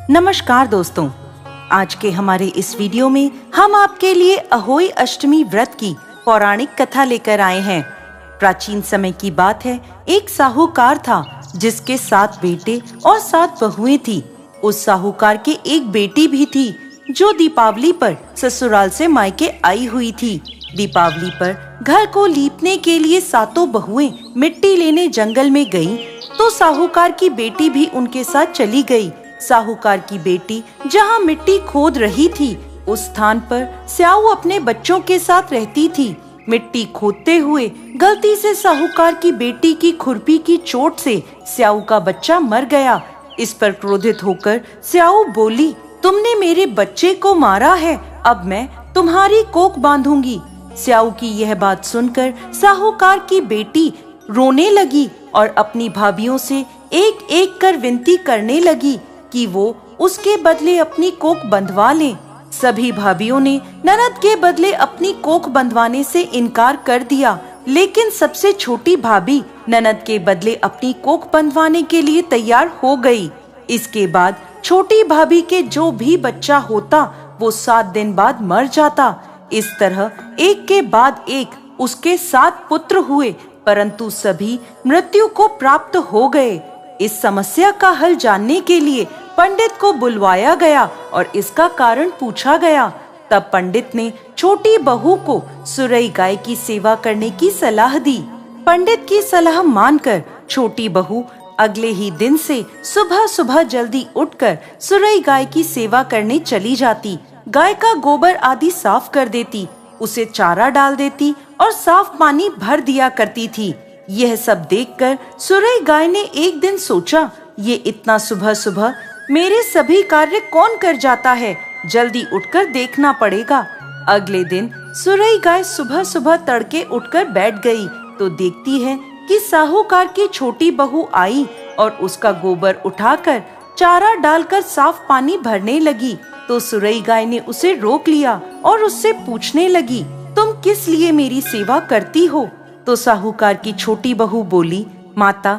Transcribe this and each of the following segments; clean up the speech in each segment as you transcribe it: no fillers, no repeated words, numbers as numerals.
नमस्कार दोस्तों, आज के हमारे इस वीडियो में हम आपके लिए अहोई अष्टमी व्रत की पौराणिक कथा लेकर आए हैं। प्राचीन समय की बात है, एक साहूकार था जिसके 7 बेटे और 7 बहुएं थी। उस साहूकार के एक बेटी भी थी जो दीपावली पर ससुराल से मायके आई हुई थी। दीपावली पर घर को लीपने के लिए 7 बहुएं मिट्टी लेने जंगल में गईं, तो साहूकार की बेटी भी उनके साथ चली गई। साहूकार की बेटी जहाँ मिट्टी खोद रही थी, उस स्थान पर स्याऊ अपने बच्चों के साथ रहती थी। मिट्टी खोदते हुए गलती से साहूकार की बेटी की खुरपी की चोट से स्याऊ का बच्चा मर गया। इस पर क्रोधित होकर स्याऊ बोली, तुमने मेरे बच्चे को मारा है, अब मैं तुम्हारी कोख बांधूंगी। स्याऊ की यह बात सुनकर साहूकार की बेटी रोने लगी और अपनी भाभियों से एक एक कर विनती करने लगी कि वो उसके बदले अपनी कोख बंधवा लें। सभी भाभियों ने ननद के बदले अपनी कोख बंधवाने से इनकार कर दिया, लेकिन सबसे छोटी भाभी ननद के बदले अपनी कोख बंधवाने के लिए तैयार हो गई। इसके बाद छोटी भाभी के जो भी बच्चा होता वो 7 दिन बाद मर जाता। इस तरह एक के बाद एक उसके 7 पुत्र हुए, परंतु सभी मृत्यु को प्राप्त हो गए। इस समस्या का हल जानने के लिए पंडित को बुलवाया गया और इसका कारण पूछा गया। तब पंडित ने छोटी बहू को सुरई गाय की सेवा करने की सलाह दी। पंडित की सलाह मानकर छोटी बहू अगले ही दिन से सुबह सुबह जल्दी उठकर सुरई गाय की सेवा करने चली जाती। गाय का गोबर आदि साफ कर देती, उसे चारा डाल देती और साफ पानी भर दिया करती थी। यह सब देखकर सुरई गाय ने एक दिन सोचा, ये इतना सुबह सुबह मेरे सभी कार्य कौन कर जाता है, जल्दी उठकर देखना पड़ेगा। अगले दिन सुरई गाय सुबह सुबह तड़के उठकर बैठ गई तो देखती है कि साहूकार की छोटी बहू आई और उसका गोबर उठाकर चारा डालकर साफ पानी भरने लगी। तो सुरई गाय ने उसे रोक लिया और उससे पूछने लगी, तुम किस लिए मेरी सेवा करती हो? तो साहूकार की छोटी बहू बोली, माता,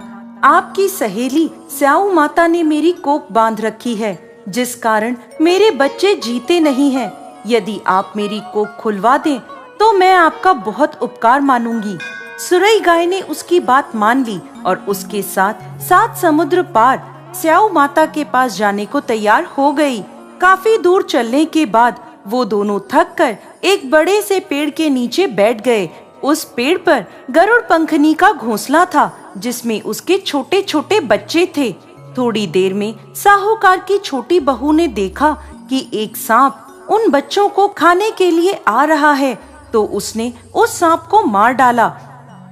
आपकी सहेली स्याऊ माता ने मेरी कोख बांध रखी है, जिस कारण मेरे बच्चे जीते नहीं हैं। यदि आप मेरी कोख खुलवा दें तो मैं आपका बहुत उपकार मानूंगी। सुरई गाय ने उसकी बात मान ली और उसके साथ 7 समुद्र पार स्याऊ माता के पास जाने को तैयार हो गई। काफी दूर चलने के बाद वो दोनों थक कर एक बड़े से पेड़ के नीचे बैठ गए। उस पेड़ पर गरुड़ पंखनी का घोंसला था, जिसमें उसके छोटे छोटे बच्चे थे। थोड़ी देर में साहूकार की छोटी बहू ने देखा कि एक सांप उन बच्चों को खाने के लिए आ रहा है, तो उसने उस सांप को मार डाला।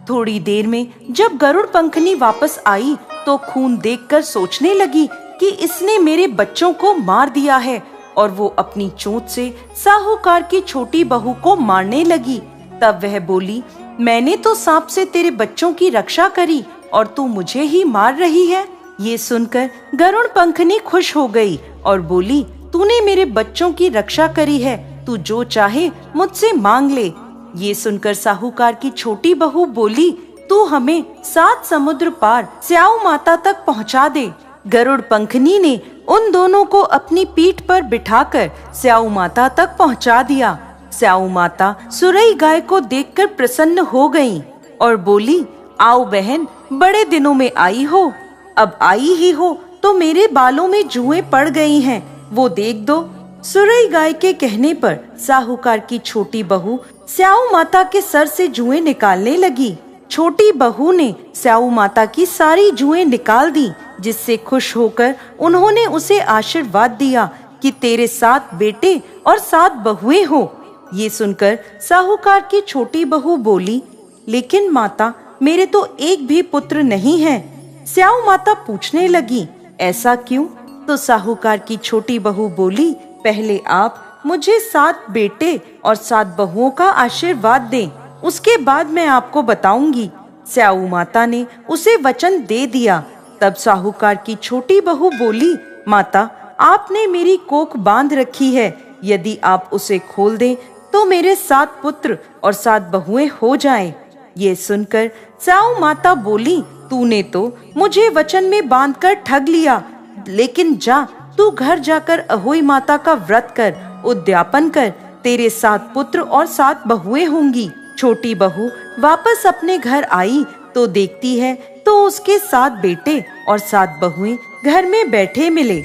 थोड़ी देर में जब गरुड़ पंखनी वापस आई तो खून देखकर सोचने लगी कि इसने मेरे बच्चों को मार दिया है, और वो अपनी चोंच से साहूकार की छोटी बहू को मारने लगी। तब वह बोली, मैंने तो सांप से तेरे बच्चों की रक्षा करी और तू मुझे ही मार रही है। ये सुनकर गरुड़ पंखनी खुश हो गई और बोली, तूने मेरे बच्चों की रक्षा करी है, तू जो चाहे मुझसे मांग ले। ये सुनकर साहूकार की छोटी बहू बोली, तू हमें 7 समुद्र पार स्याऊ माता तक पहुँचा दे। गरुड़ पंखनी ने उन दोनों को अपनी पीठ पर बिठाकर स्याऊ माता तक पहुँचा दिया। स्याऊ माता सुरई गाय को देखकर प्रसन्न हो गईं और बोली, आओ बहन, बड़े दिनों में आई हो। अब आई ही हो तो मेरे बालों में जुएं पड़ गई हैं, वो देख दो। सुरई गाय के कहने पर साहूकार की छोटी बहू स्याऊ माता के सर से जुएं निकालने लगी। छोटी बहू ने स्याऊ माता की सारी जुएं निकाल दी, जिससे खुश होकर उन्होंने उसे आशीर्वाद दिया कि तेरे 7 बेटे और 7 बहुएं हो। ये सुनकर साहूकार की छोटी बहू बोली, लेकिन माता, मेरे तो एक भी पुत्र नहीं है। स्याऊ माता पूछने लगी, ऐसा क्यों? तो साहूकार की छोटी बहू बोली, पहले आप मुझे 7 बेटे और 7 बहुओं का आशीर्वाद दें, उसके बाद मैं आपको बताऊंगी। स्याऊ माता ने उसे वचन दे दिया। तब साहूकार की छोटी बहू बोली, माता, आपने मेरी कोख बांध रखी है, यदि आप उसे खोल दें तो मेरे 7 पुत्र और 7 बहुएं हो जाएं। ये सुनकर स्याऊ माता बोली, तूने तो मुझे वचन में बांधकर ठग लिया, लेकिन जा, तू घर जाकर अहोई माता का व्रत कर, उद्यापन कर। तेरे 7 पुत्र और 7 बहुएं होंगी। छोटी बहू वापस अपने घर आई तो देखती है तो उसके 7 बेटे और 7 बहुएं घर में बैठे मिले।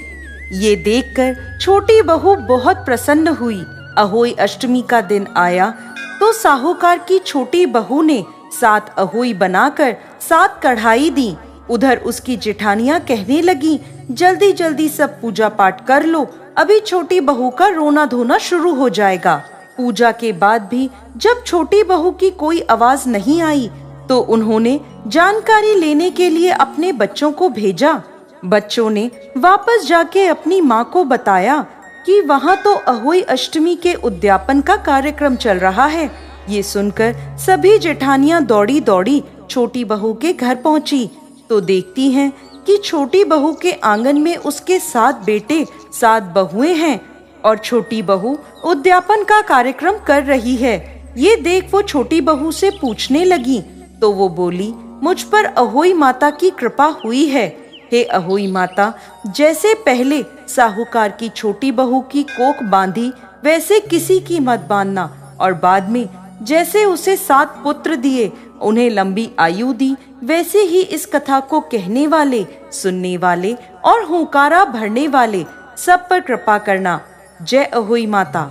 ये देखकर छोटी बहू बहुत प्रसन्न हुई। अहोई अष्टमी का दिन आया तो साहूकार की छोटी बहू ने 7 अहोई बनाकर 7 कढ़ाई दी। उधर उसकी जेठानियां कहने लगी, जल्दी जल्दी सब पूजा पाठ कर लो, अभी छोटी बहू का रोना धोना शुरू हो जाएगा। पूजा के बाद भी जब छोटी बहू की कोई आवाज नहीं आई तो उन्होंने जानकारी लेने के लिए अपने बच्चों को भेजा। बच्चों ने वापस जाके अपनी माँ को बताया कि वहाँ तो अहोई अष्टमी के उद्यापन का कार्यक्रम चल रहा है। ये सुनकर सभी जेठानियां दौड़ी दौड़ी छोटी बहू के घर पहुंची तो देखती हैं कि छोटी बहू के आंगन में उसके 7 बेटे 7 बहुएं हैं और छोटी बहू उद्यापन का कार्यक्रम कर रही है। ये देख वो छोटी बहू से पूछने लगी तो वो बोली, मुझ पर अहोई माता की कृपा हुई है। हे अहोई माता, जैसे पहले साहूकार की छोटी बहू की कोख बांधी वैसे किसी की मत बांधना, और बाद में जैसे उसे 7 पुत्र दिए, उन्हें लंबी आयु दी, वैसे ही इस कथा को कहने वाले, सुनने वाले और हुंकारा भरने वाले सब पर कृपा करना। जय अहोई माता।